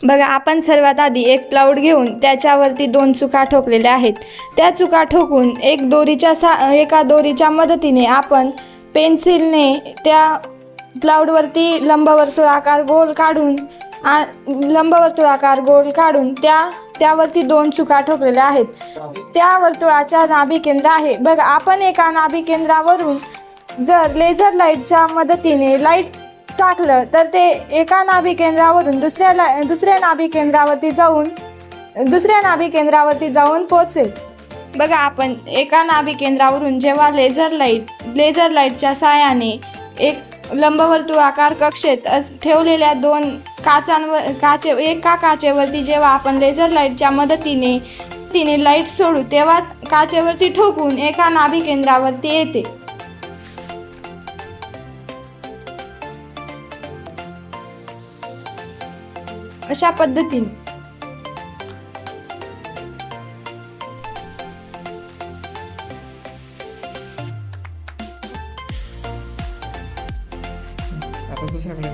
बघा, आपण सर्वात आधी एक प्लाऊड घेऊन त्याच्यावरती 2 चुका ठोकलेल्या आहेत. त्या चुका ठोकून एका दोरीच्या मदतीने आपण पेन्सिलने त्या प्लाऊडवरती लंबवर्तुळाकार गोल काढून त्यावरती 2 चुका ठोकलेल्या आहेत. त्या वर्तुळाच्या नाभी केंद्र आहे. बघा, आपण एका नाभी केंद्रावरून जर लेझर लाईटच्या मदतीने लाईट टाकलं तर ते एका नाभी केंद्रावरून दुसऱ्या नाभी केंद्रावरती जाऊन पोहोचेल. बघा, आपण एका नाभी केंद्रावरून जेव्हा लेझर लाईटच्या साहाय्याने एक लंबवर्तुळाकार कक्षेत ठेवलेल्या 2 काचेवरती जेव्हा आपण लेझर लाईटच्या मदतीने लाईट सोडू तेव्हा काचेवरती ठोकून एका नाभी केंद्रावरती येते. अशा पद्धतीने आता दुसऱ्याकडे